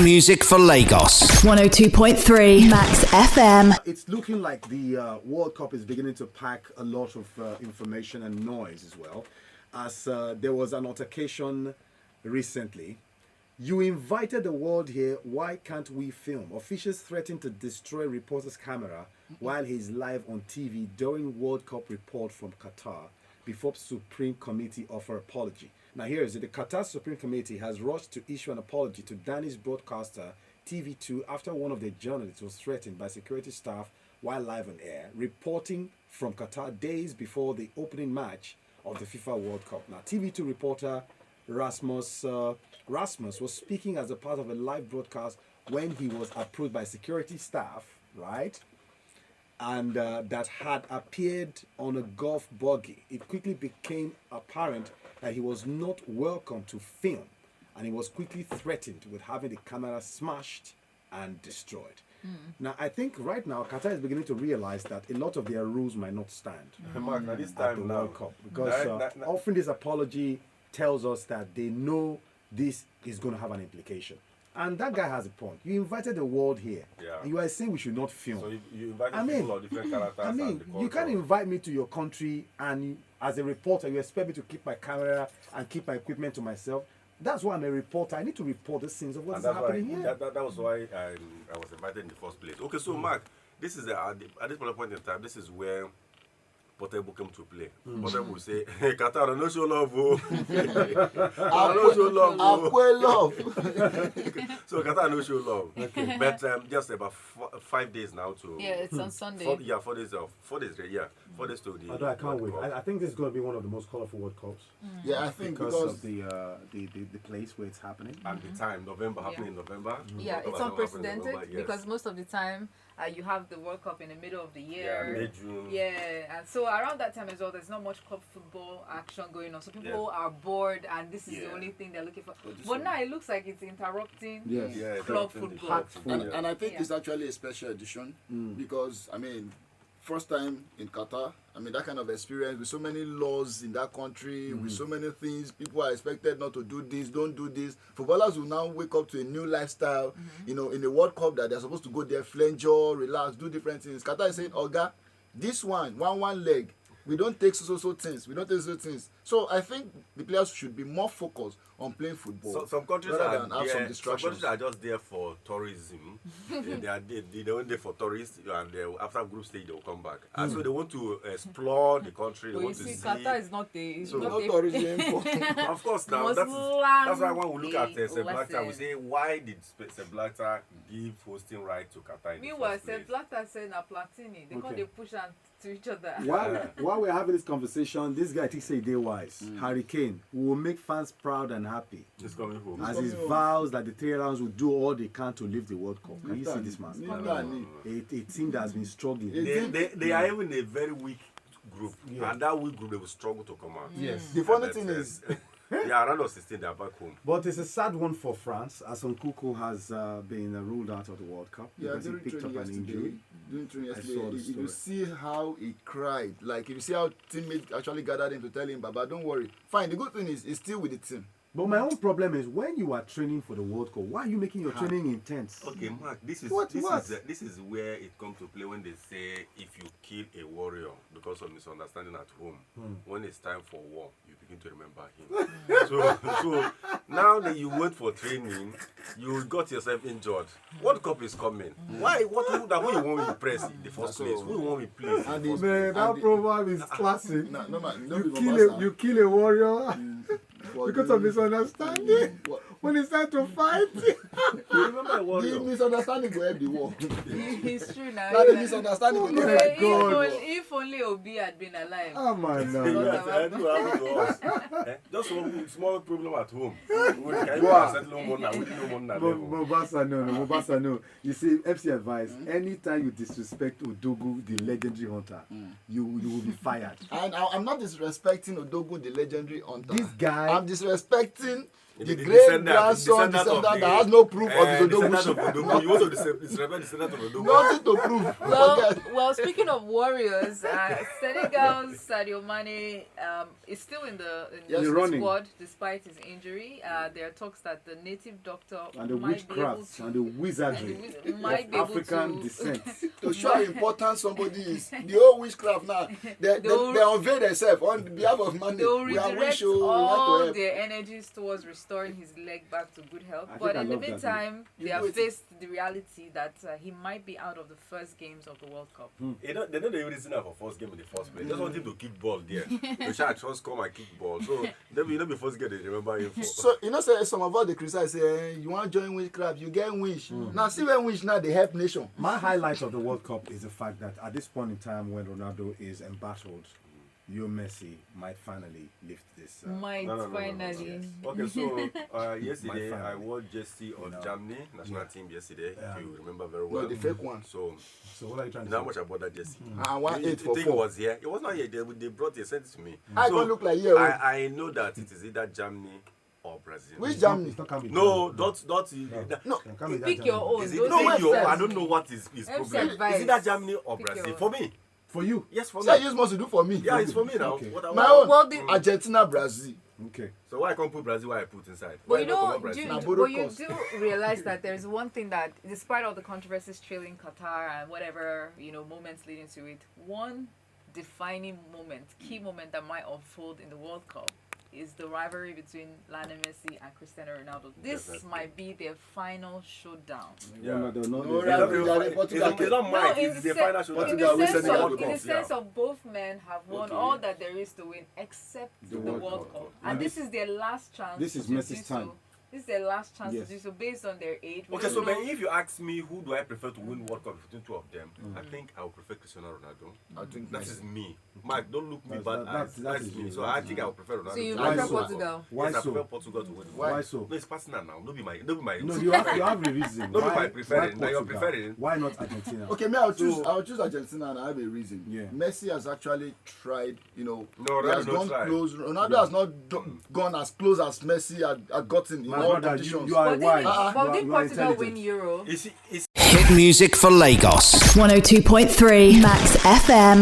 music for Lagos. 102.3 Max FM. It's looking like the World Cup is beginning to pack a lot of information and noise as well, as there was an altercation recently. You invited the world here, why can't we film? Officials threaten to destroy reporter's camera while he's live on TV during World Cup report from Qatar before Supreme Committee offer apology. Now here is it. The Qatar Supreme Committee has rushed to issue an apology to Danish broadcaster TV2 after one of their journalists was threatened by security staff while live on air, reporting from Qatar days before the opening match of the FIFA World Cup. Now TV2 reporter Rasmus was speaking as a part of a live broadcast when he was approached by security staff, right? And that had appeared on a golf buggy. It quickly became apparent that he was not welcome to film, and he was quickly threatened with having the camera smashed and destroyed. Now, I think right now Qatar is beginning to realize that a lot of their rules might not stand Mark, now this at time the now, World Cup, because often this apology tells us that they know this is going to have an implication. And that guy has a point. You invited the world here, and you are saying we should not film. So you invited people of different characters. I mean, you can't invite me to your country and as a reporter, you expect me to keep my camera and keep my equipment to myself. That's why I'm a reporter. I need to report the scenes of what's happening here. That was why I was invited in the first place. Okay, so Mark, this is at this point in time, this is where Portable came to play. Portable will say, hey, Qatar, no show love. No show love. Love. So Qatar, no show love. Okay. But just about 5 days now to... Yeah, it's on Sunday. 4 days off. 4 days, yeah. 4 days to the... Although I can't wait. I think this is going to be one of the most colorful World Cups. Yeah, I think because of the place where it's happening. And the time, happening in November. Yeah, it's unprecedented because most of the time you have the World Cup in the middle of the year. Yeah, May-June. Yeah, and so around that time as well, there's not much club football action going on. So people are bored, and this is the only thing they're looking for. But now it looks like it's interrupting club football. And I think it's actually a special edition because, I mean, first time in Qatar, I mean, that kind of experience with so many laws in that country, with so many things, people are expected not to do this, don't do this. Footballers will now wake up to a new lifestyle, you know, in the World Cup that they're supposed to go there, flange, relax, do different things. Qatar is saying, Oga, this one leg, we don't take so things. So I think the players should be more focused on playing football. So some countries rather than have some some distractions. countries are just there for tourism. They went there for tourists, and after group stage they will come back. And so they want to explore the country. They But you want to see, see. Qatar is not a... So No tourism. Of course, now that's why when we look at Sepp Blatter, we say, why did Sepp Blatter give hosting right to Qatar? Meanwhile, Sepp Blatter said na Platini. They call they push and to each other. While we're having this conversation, this guy thinks a day wise. Hurricane will make fans proud and happy. He's coming home. As he vows that the three rounds will do all they can to lift the World Cup. Can you see this man? A team that has been struggling. They are even a very weak group, and that weak group they will struggle to come out. Yes. The funny thing is, around of 16 they are back home. But it's a sad one for France, as Nkunku has been ruled out of the World Cup because he picked up an injury. During training I saw the yesterday, you story. see how he cried. Like, if you see how teammates actually gathered him to tell him, Baba, don't worry. Fine, the good thing is he's still with the team. But my own problem is when you are training for the World Cup, why are you making your training intense? Okay, Mark, this is where it comes to play when they say if you kill a warrior because of misunderstanding at home, when it's time for war, you begin to remember him. so now that you wait for training, you got yourself injured. World Cup is coming. Why? Who you want me to press in the first place? Who you want me to please? Man, that proverb is classic. No, man, You kill a warrior because of misunderstanding. When it's time to fight. You remember a warrior? The misunderstanding will help the war. It's true now. Now the misunderstanding will help. If only Obi had been alive. Oh my God. Just one small problem at home. Mobasa, no. You see, FC advice, anytime you disrespect Odogu, the legendary hunter, you will be fired. And I'm not disrespecting Odogu, the legendary hunter. This guy... I'm disrespecting the great grandson, descendant that has no proof of the descendant of Odogu. Odogu. You want to descendant of Odogu. Nothing to prove. Well, speaking of warriors, Senegal's Sadio Mane is still in the squad despite his injury. There are talks that the native doctor and the might be able witchcraft to, and the wizardry might be of able African to descent. To show how important somebody is. The whole witchcraft now, they unveil themselves on behalf of Mane. They'll We are redirect wish all their energies towards restoring his leg back to good health. But in the meantime, they have faced the reality that he might be out of the first games of the World Cup. They know the reason for first game in the first place. They just want him to kick ball there. The shot just come and kick ball. So the first game they remember him for. So say some of us they criticize say you want to join witchcraft, you get wish. Now see when wish now they help nation. My highlight of the World Cup is the fact that at this point in time when Ronaldo is embattled, Messi might finally lift this. Finally. Okay, so yesterday I wore jersey on Germany national team yesterday. If you remember very well. No, the fake one. So what are you trying to say? How say? much I bought that jersey? I want 8 for 4. It was here. It was not here. They brought it, sent it to me. I don't look like you. I know that it is either Germany or Brazil. Which Germany? No, don't. No, Pick your own. Is it I don't know what is problem. Is it that Germany or Brazil? For me. For you? Yes, for me. So you supposed to do for me? Yeah, it's for me now. Okay. My own. Argentina, Brazil. Okay. So why I can't put Brazil? Why I put inside? But you do realize that there's one thing that, despite all the controversies trailing Qatar and whatever moments leading to it, one defining moment, key moment that might unfold in the World Cup is the rivalry between Lionel Messi and Cristiano Ronaldo. This might be their final showdown. Yeah. In the sense of both men have won all that there is to win except the World Cup. And this is their last chance. This is Messi's time. This is their last chance to do so based on their age. Okay, so if you ask me who do I prefer to win World Cup between two of them, I think I would prefer Cristiano Ronaldo. I think that is me. Mike, don't look me bad. That's me. So I think I would prefer Ronaldo. So you prefer Portugal? Why so? I prefer Portugal to win. Why so? No, it's personal now. No, you have a reason. No, be my preferring. Now you're preferring. Why not Argentina? Okay, I'll choose Argentina, and I have a reason. Yeah. Messi has actually tried. No, he has gone close. Ronaldo has not gone as close as Messi had gotten in all competitions. But did Portugal win Euro? Hit music for Lagos. 102.3 Max FM.